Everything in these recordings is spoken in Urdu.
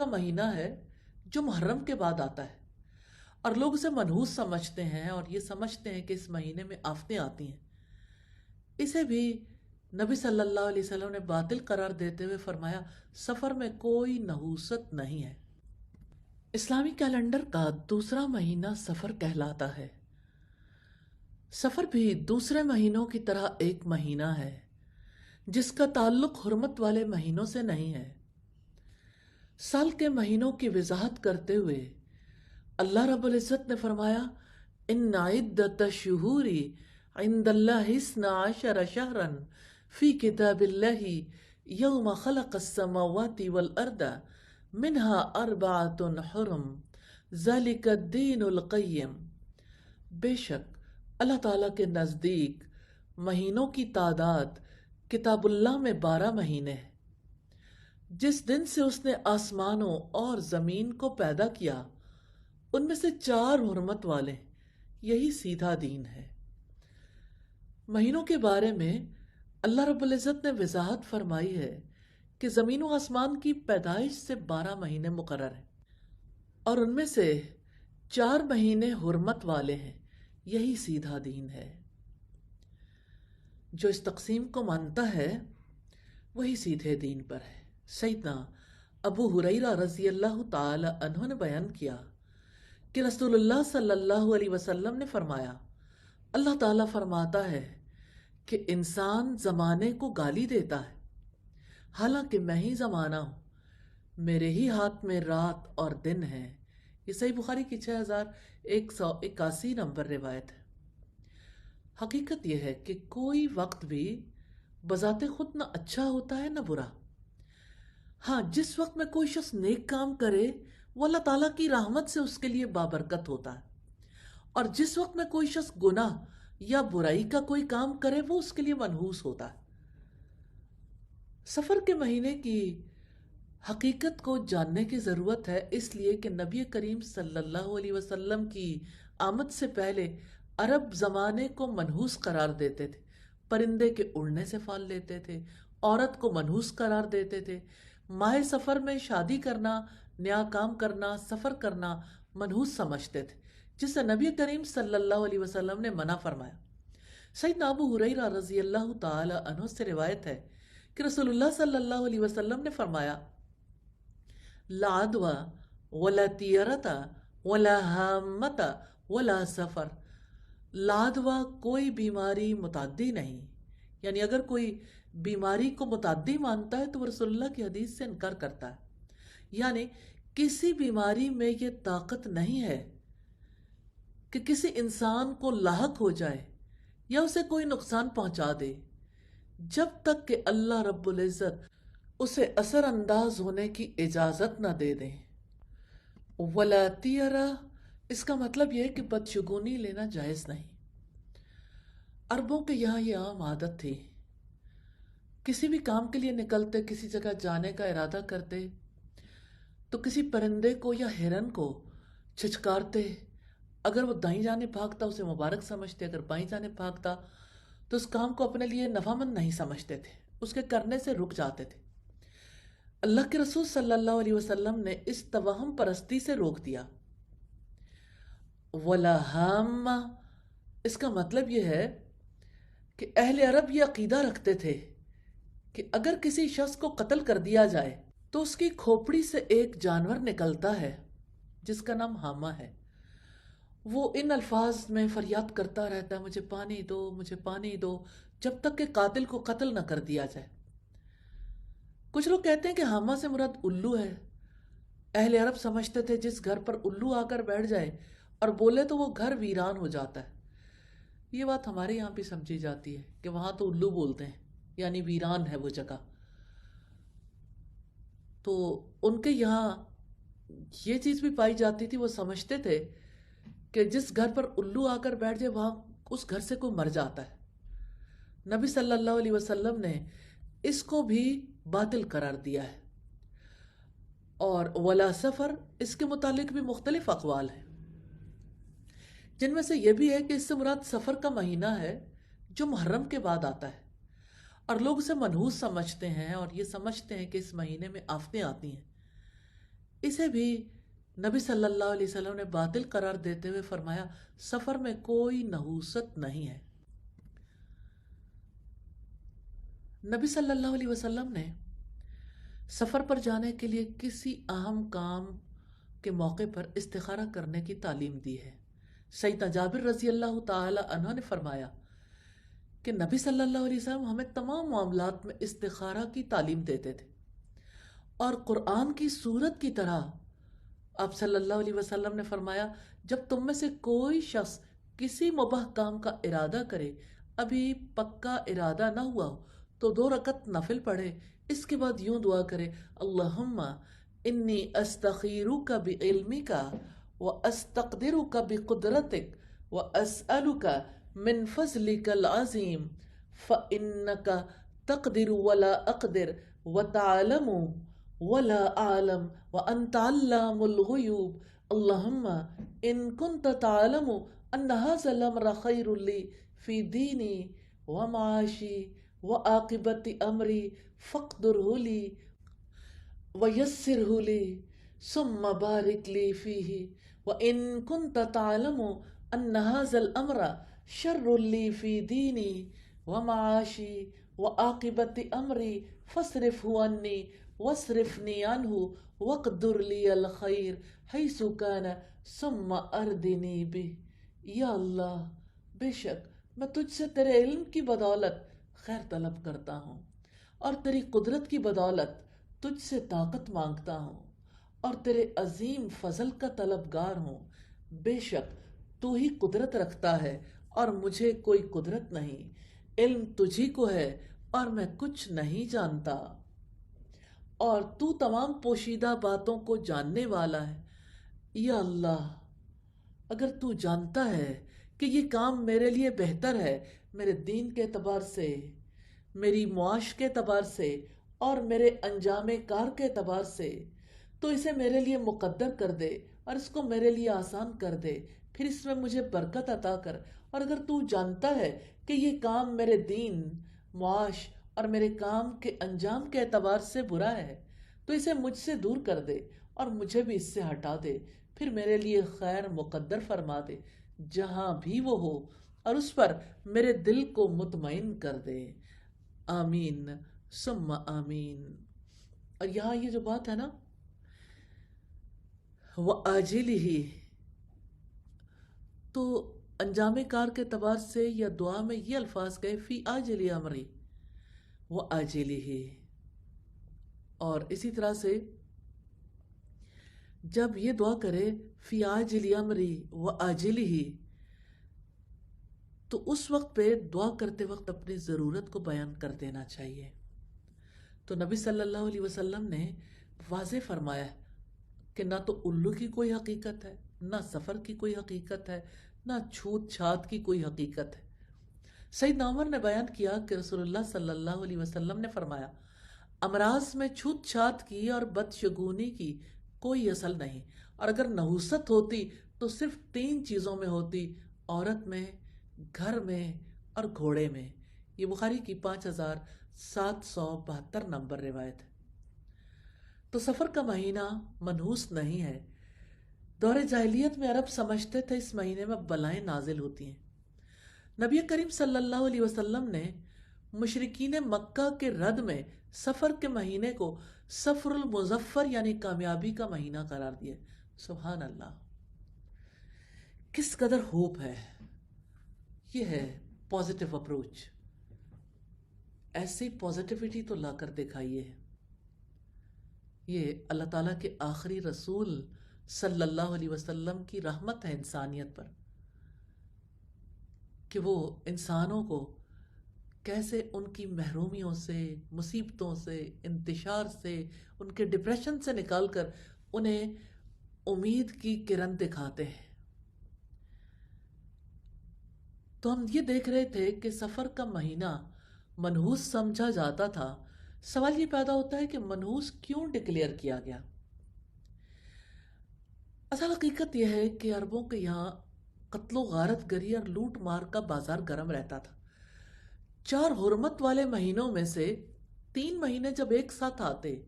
کا مہینہ ہے جو محرم کے بعد آتا ہے، اور لوگ اسے منحوس سمجھتے ہیں اور یہ سمجھتے ہیں کہ اس مہینے میں آفتیں آتی ہیں۔ اسے بھی نبی صلی اللہ علیہ وسلم نے باطل قرار دیتے ہوئے فرمایا سفر میں کوئی نحوست نہیں ہے۔ اسلامی کیلنڈر کا دوسرا مہینہ سفر کہلاتا ہے۔ سفر بھی دوسرے مہینوں کی طرح ایک مہینہ ہے جس کا تعلق حرمت والے مہینوں سے نہیں ہے۔ سال کے مہینوں کی وضاحت کرتے ہوئے اللہ رب العزت نے فرمایا ان عدت الشہور عند اللہ 12 شہرا فی کتاب اللہ یوم خلق السماوات والارض منها 4 حرم ذلک الدین القیم۔ بے شک اللہ تعالیٰ کے نزدیک مہینوں کی تعداد کتاب اللہ میں 12 مہینے ہیں۔ جس دن سے اس نے آسمانوں اور زمین کو پیدا کیا ان میں سے 4 حرمت والے ہیں، یہی سیدھا دین ہے۔ مہینوں کے بارے میں اللہ رب العزت نے وضاحت فرمائی ہے کہ زمین و آسمان کی پیدائش سے 12 مہینے مقرر ہیں اور ان میں سے 4 مہینے حرمت والے ہیں، یہی سیدھا دین ہے۔ جو اس تقسیم کو مانتا ہے وہی سیدھے دین پر ہے۔ سیدنا ابو ہریرہ رضی اللہ تعالی عنہ نے بیان کیا کہ رسول اللہ صلی اللہ علیہ وسلم نے فرمایا اللہ تعالیٰ فرماتا ہے کہ انسان زمانے کو گالی دیتا ہے حالانکہ میں ہی زمانہ ہوں، میرے ہی ہاتھ میں رات اور دن ہے۔ یہ صحیح بخاری کی 6181 نمبر روایت ہے۔ حقیقت یہ ہے کہ کوئی وقت بھی بذات خود نہ اچھا ہوتا ہے نہ برا۔ ہاں، جس وقت میں کوئی شخص نیک کام کرے وہ اللہ تعالیٰ کی رحمت سے اس کے لیے بابرکت ہوتا ہے، اور جس وقت میں کوئی شخص گناہ یا برائی کا کوئی کام کرے وہ اس کے لیے منحوس ہوتا ہے۔ سفر کے مہینے کی حقیقت کو جاننے کی ضرورت ہے، اس لیے کہ نبی کریم صلی اللہ علیہ وسلم کی آمد سے پہلے عرب زمانے کو منحوس قرار دیتے تھے، پرندے کے اڑنے سے فال لیتے تھے، عورت کو منحوس قرار دیتے تھے، ماہ سفر میں شادی کرنا، نیا کام کرنا، سفر کرنا منحوس سمجھتے تھے، جسے نبی کریم صلی اللہ علیہ وسلم نے منع فرمایا۔ سیدنا ابو ہریرہ رضی اللہ تعالی عنہ سے روایت ہے کہ رسول اللہ صلی اللہ علیہ وسلم نے فرمایا لا عدوى ولا طیرتا ولا حامتا ولا سفر۔ لا عدوى کوئی بیماری متعدی نہیں، یعنی اگر کوئی بیماری کو متعدی مانتا ہے تو وہ رسول اللہ کی حدیث سے انکار کرتا ہے، یعنی کسی بیماری میں یہ طاقت نہیں ہے کہ کسی انسان کو لاحق ہو جائے یا اسے کوئی نقصان پہنچا دے جب تک کہ اللہ رب العزت اسے اثر انداز ہونے کی اجازت نہ دے دیں۔ ولا طیرہ، اس کا مطلب یہ ہے کہ بدشگونی لینا جائز نہیں۔ عربوں کے یہاں یہ عام عادت تھی، کسی بھی کام کے لیے نکلتے، کسی جگہ جانے کا ارادہ کرتے تو کسی پرندے کو یا ہرن کو چھچکارتے، اگر وہ دائیں جانب بھاگتا اسے مبارک سمجھتے، اگر بائیں جانب بھاگتا تو اس کام کو اپنے لیے نفع مند نہیں سمجھتے تھے، اس کے کرنے سے رک جاتے تھے۔ اللہ کے رسول صلی اللہ علیہ وسلم نے اس توہم پرستی سے روک دیا۔ ولا ہامہ، اس کا مطلب یہ ہے کہ اہل عرب یہ عقیدہ رکھتے تھے کہ اگر کسی شخص کو قتل کر دیا جائے تو اس کی کھوپڑی سے ایک جانور نکلتا ہے جس کا نام ہامہ ہے، وہ ان الفاظ میں فریاد کرتا رہتا ہے مجھے پانی دو، مجھے پانی دو، جب تک کہ قاتل کو قتل نہ کر دیا جائے۔ کچھ لوگ کہتے ہیں کہ ہامہ سے مراد الو ہے۔ اہل عرب سمجھتے تھے جس گھر پر الو آ کر بیٹھ جائے اور بولے تو وہ گھر ویران ہو جاتا ہے۔ یہ بات ہمارے یہاں بھی سمجھی جاتی ہے کہ وہاں تو الو بولتے ہیں، یعنی ویران ہے وہ جگہ۔ تو ان کے یہاں یہ چیز بھی پائی جاتی تھی، وہ سمجھتے تھے کہ جس گھر پر الو آ کر بیٹھ جائے وہاں اس گھر سے کوئی مر جاتا ہے۔ نبی صلی اللہ علیہ وسلم نے اس کو بھی باطل قرار دیا ہے۔ اور ولا سفر، اس کے متعلق بھی مختلف اقوال ہیں، جن میں سے یہ بھی ہے کہ اس سے مراد سفر کا مہینہ ہے جو محرم کے بعد آتا ہے، اور لوگ اسے منحوس سمجھتے ہیں اور یہ سمجھتے ہیں کہ اس مہینے میں آفتیں آتی ہیں۔ اسے بھی نبی صلی اللہ علیہ وسلم نے باطل قرار دیتے ہوئے فرمایا سفر میں کوئی نحوست نہیں ہے۔ نبی صلی اللہ علیہ وسلم نے سفر پر جانے کے لیے کسی اہم کام کے موقع پر استخارہ کرنے کی تعلیم دی ہے۔ سیدنا جابر رضی اللہ تعالی عنہ نے فرمایا کہ نبی صلی اللہ علیہ وسلم ہمیں تمام معاملات میں استخارہ کی تعلیم دیتے تھے، اور قرآن کی سورت کی طرح آپ صلی اللہ علیہ وسلم نے فرمایا جب تم میں سے کوئی شخص کسی مباح کام کا ارادہ کرے، ابھی پکا ارادہ نہ ہوا ہو، تو 2 رکعت نفل پڑھے، اس کے بعد یوں دعا کرے اللہم انی استخیرک بعلمک واستقدرک بقدرتک واسألک من فضلک العظیم فإنک تقدر ولا اقدر وتعلم ولا اعلم وانت علام الغیوب اللہم ان کنت تعلم ان هذا الامر خیر لی فی دینی ومعاشی وعاقبت امری فاقدره لی ویسره لی ثم بارک لی فیہ وان کنت تعلم ان هذا الامر شر لی فی دینی ومعاشی وعاقبت امری فاصرفه عنی واصرفنی عنہ واقدر لی الخیر حیث کان ثم اردنی بہ۔ یا اللہ، بے شک میں تجھ سے تیرے علم کی بدولت خیر طلب کرتا ہوں، اور تیری قدرت کی بدولت تجھ سے طاقت مانگتا ہوں، اور تیرے عظیم فضل کا طلبگار ہوں۔ بے شک تو ہی قدرت رکھتا ہے اور مجھے کوئی قدرت نہیں، علم تجھی کو ہے اور میں کچھ نہیں جانتا، اور تو تمام پوشیدہ باتوں کو جاننے والا ہے۔ یا اللہ، اگر تو جانتا ہے کہ یہ کام میرے لیے بہتر ہے، میرے دین کے اعتبار سے، میری معاش کے اعتبار سے، اور میرے انجام کار کے اعتبار سے، تو اسے میرے لیے مقدر کر دے اور اس کو میرے لیے آسان کر دے، پھر اس میں مجھے برکت عطا کر۔ اور اگر تو جانتا ہے کہ یہ کام میرے دین، معاش اور میرے کام کے انجام کے اعتبار سے برا ہے، تو اسے مجھ سے دور کر دے اور مجھے بھی اس سے ہٹا دے، پھر میرے لیے خیر مقدر فرما دے جہاں بھی وہ ہو، اور اس پر میرے دل کو مطمئن کر دے۔ آمین ثم آمین۔ اور یہاں یہ جو بات ہے نا وَآجِلِهِ، تو انجام کار کے اعتبار سے یا دعا میں یہ الفاظ کہے فی آجل امری وآجلِهِ، اور اسی طرح سے جب یہ دعا کرے فی آجل امری وآجلِهِ، تو اس وقت پہ دعا کرتے وقت اپنی ضرورت کو بیان کر دینا چاہیے۔ تو نبی صلی اللہ علیہ وسلم نے واضح فرمایا کہ نہ تو الو کی کوئی حقیقت ہے، نہ سفر کی کوئی حقیقت ہے، نہ چھوت چھات کی کوئی حقیقت ہے۔ سیدنا عمر نے بیان کیا کہ رسول اللہ صلی اللہ علیہ وسلم نے فرمایا امراض میں چھوت چھات کی اور بدشگونی کی کوئی اصل نہیں، اور اگر نحوست ہوتی تو صرف 3 چیزوں میں ہوتی، عورت میں، گھر میں اور گھوڑے میں۔ یہ بخاری کی 5772 نمبر روایت ہے۔ تو سفر کا مہینہ منحوس نہیں ہے۔ دور جاہلیت میں عرب سمجھتے تھے اس مہینے میں بلائیں نازل ہوتی ہیں۔ نبی کریم صلی اللہ علیہ وسلم نے مشرکین مکہ کے رد میں سفر کے مہینے کو سفر المظفر یعنی کامیابی کا مہینہ قرار دیا۔ سبحان اللہ، کس قدر ہوپ ہے۔ یہ ہے پازیٹیو اپروچ۔ ایسی پازیٹیوٹی تو لا کر دکھائیے۔ یہ اللہ تعالیٰ کے آخری رسول صلی اللہ علیہ وسلم کی رحمت ہے انسانیت پر، کہ وہ انسانوں کو کیسے ان کی محرومیوں سے، مصیبتوں سے، انتشار سے، ان کے ڈپریشن سے نکال کر انہیں امید کی کرن دکھاتے ہیں۔ تو ہم یہ دیکھ رہے تھے کہ سفر کا مہینہ منحوس سمجھا جاتا تھا۔ سوال یہ پیدا ہوتا ہے کہ منحوس کیوں ڈکلیئر کیا گیا؟ اصل حقیقت یہ ہے کہ عربوں کے یہاں قتل و غارت گری اور لوٹ مار کا بازار گرم رہتا تھا۔ 4 حرمت والے مہینوں میں سے 3 مہینے جب ایک ساتھ آتے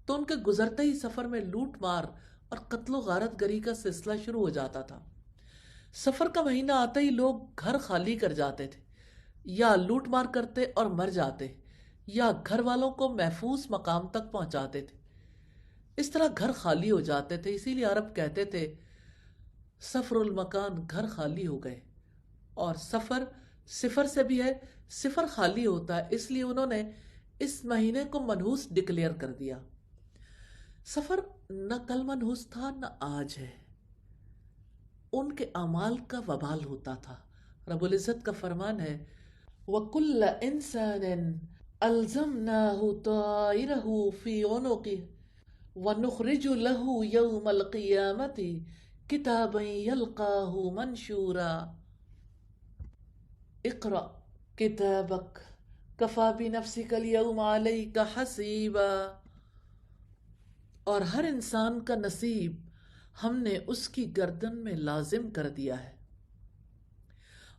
تو ان کے گزرتے ہی سفر میں لوٹ مار اور قتل و غارت گری کا سلسلہ شروع ہو جاتا تھا۔ سفر کا مہینہ آتے ہی لوگ گھر خالی کر جاتے تھے، یا لوٹ مار کرتے اور مر جاتے، یا گھر والوں کو محفوظ مقام تک پہنچاتے تھے۔ اس طرح گھر خالی ہو جاتے تھے، اسی لیے عرب کہتے تھے سفر المکان، گھر خالی ہو گئے۔ اور سفر صفر سے بھی ہے، صفر خالی ہوتا ہے، اس لیے انہوں نے اس مہینے کو منحوس ڈکلیئر کر دیا۔ سفر نہ کل منحوس تھا نہ آج ہے، ان کے اعمال کا وبال ہوتا تھا۔ رب العزت کا فرمان ہے وَكُلَّ إِنسَانٍ أَلْزَمْنَاهُ طَائِرَهُ فِي عُنُقِهِ وَنُخْرِجُ لَهُ يَوْمَ الْقِيَامَةِ كِتَابًا يَلْقَاهُ مَنْشُورًا اقرأ كِتَابَكَ كَفَى بِنَفْسِكَ الْيَوْمَ عَلَيْكَ حَسِيبًا۔ اور ہر انسان کا نصیب ہم نے اس کی گردن میں لازم کر دیا ہے،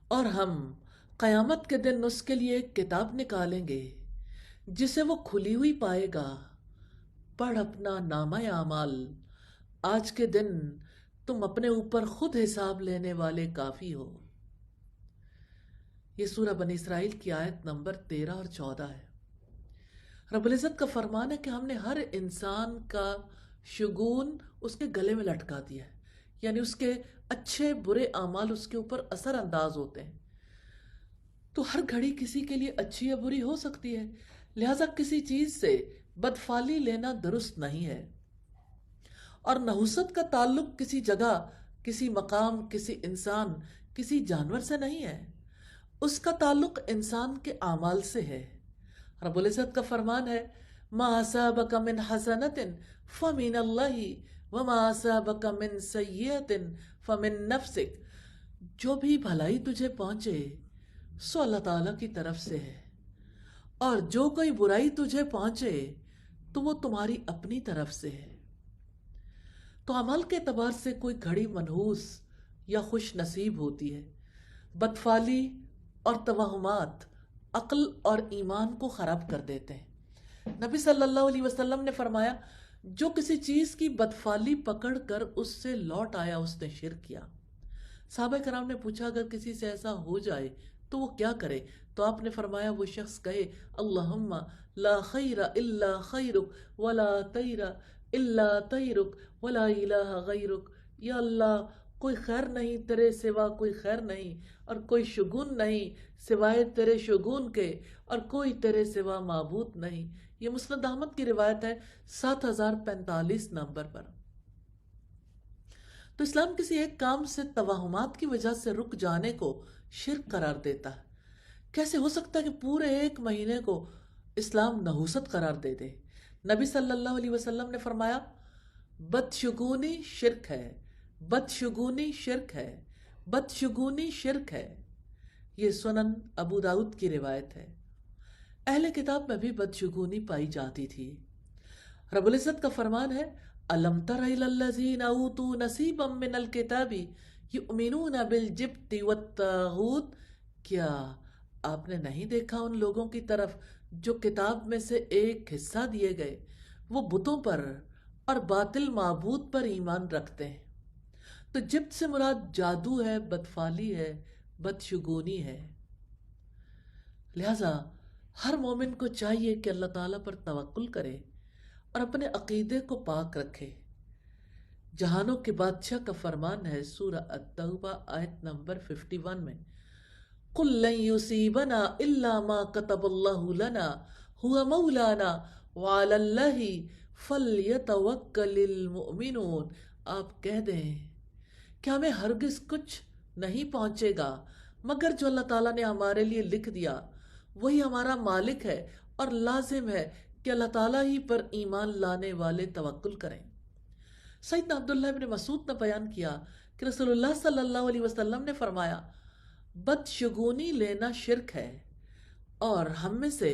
اور ہم قیامت کے دن اس کے لیے ایک کتاب نکالیں گے جسے وہ کھلی ہوئی پائے گا۔ پڑھ اپنا نامہ اعمال، آج کے دن تم اپنے اوپر خود حساب لینے والے کافی ہو۔ یہ سورہ بنی اسرائیل کی آیت نمبر 13 اور 14 ہے۔ رب العزت کا فرمان ہے کہ ہم نے ہر انسان کا شگون اس کے گلے میں لٹکا دیا ہے، یعنی اس کے اچھے برے اعمال اس کے اوپر اثر انداز ہوتے ہیں۔ تو ہر گھڑی کسی کے لیے اچھی یا بری ہو سکتی ہے، لہٰذا کسی چیز سے بدفعلی لینا درست نہیں ہے۔ اور نحوست کا تعلق کسی جگہ، کسی مقام، کسی انسان، کسی جانور سے نہیں ہے، اس کا تعلق انسان کے اعمال سے ہے۔ رب العزت کا فرمان ہے ما اصابک من حسنۃ فمن اللہ وما اصابک من سیئۃ فمن نفسک۔ جو بھی بھلائی تجھے پہنچے سو اللہ تعالیٰ کی طرف سے ہے، اور جو کوئی برائی تجھے پہنچے تو وہ تمہاری اپنی طرف سے ہے۔ تو عمل کے اعتبار سے کوئی گھڑی منحوس یا خوش نصیب ہوتی ہے۔ بدفعلی اور توہمات عقل اور ایمان کو خراب کر دیتے ہیں۔ نبی صلی اللہ علیہ وسلم نے فرمایا جو کسی چیز کی بدفعلی پکڑ کر اس سے لوٹ آیا اس نے شرک کیا۔ صحابہ کرام نے پوچھا اگر کسی سے ایسا ہو جائے تو وہ کیا کرے؟ تو آپ نے فرمایا وہ شخص کہے اللہم لا خیر الا خیرک ولا طیر الا طیرک ولا الہ غیرک۔ یا اللہ کوئی خیر نہیں تیرے سوا، کوئی خیر نہیں، اور کوئی شگون نہیں سوائے تیرے شگون کے، اور کوئی تیرے سوا معبود نہیں۔ یہ مسند احمد کی روایت ہے 7045 نمبر پر۔ تو اسلام کسی ایک کام سے توہمات کی وجہ سے رک جانے کو شرک قرار دیتا ہے۔ کیسے ہو سکتا ہے کہ پورے ایک مہینے کو اسلام نحوست قرار دے دے؟ نبی صلی اللہ علیہ وسلم نے فرمایا بدشگونی شرک ہے، بدشگونی شرک ہے، بدشگونی شرک ہے۔ یہ سنن ابو داؤد کی روایت ہے۔ اہل کتاب میں بھی بدشگونی پائی جاتی تھی۔ رب العزت کا فرمان ہے أَلَمْ تَرَ إِلَى الَّذِينَ أُوتُوا نَصِيبًا مِّنَ الْكِتَابِ يُؤْمِنُونَ بِالْجِبْتِ وَالطَّاغُوتِ۔ کیا آپ نے نہیں دیکھا ان لوگوں کی طرف جو کتاب میں سے ایک حصہ دیے گئے، وہ بتوں پر اور باطل معبود پر ایمان رکھتے ہیں؟ تو جبت سے مراد جادو ہے، بدفعلی ہے، بدشگونی ہے۔ لہٰذا ہر مومن کو چاہیے کہ اللہ تعالیٰ پر توکل کرے اور اپنے عقیدے کو پاک رکھے۔ جہانوں کے بادشاہ کا فرمان ہے سورہ التوبہ آیت نمبر 51 میں قُلْ لَن يُصِيبَنَا إِلَّا مَا كَتَبَ اللَّهُ لَنَا هُوَ مَوْلَانَا وَعَلَى اللَّهِ فَلْيَتَوَكَّلِ الْمُؤْمِنُونَ۔ آپ کہہ دیں کہ ہمیں ہرگز کچھ نہیں پہنچے گا مگر جو اللہ تعالیٰ نے ہمارے لیے لکھ دیا، وہی ہمارا مالک ہے، اور لازم ہے کہ اللہ تعالیٰ ہی پر ایمان لانے والے توکل کریں۔ سیدنا عبداللہ ابن مسعود نے بیان کیا کہ رسول اللہ صلی اللہ علیہ وسلم نے فرمایا بدشگونی لینا شرک ہے، اور ہم میں سے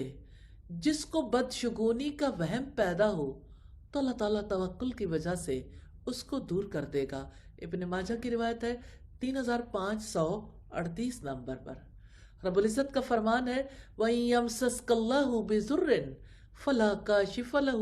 جس کو بدشگونی کا وہم پیدا ہو تو اللہ تعالیٰ توکل کی وجہ سے اس کو دور کر دے گا۔ ابن ماجہ کی روایت ہے 3538 نمبر پر۔ رب العزت کا فرمان ہے وَإِن يَمْسَسْكَ اللَّهُ بِضُرٍّ فَلَا كَاشِفَ لَهُ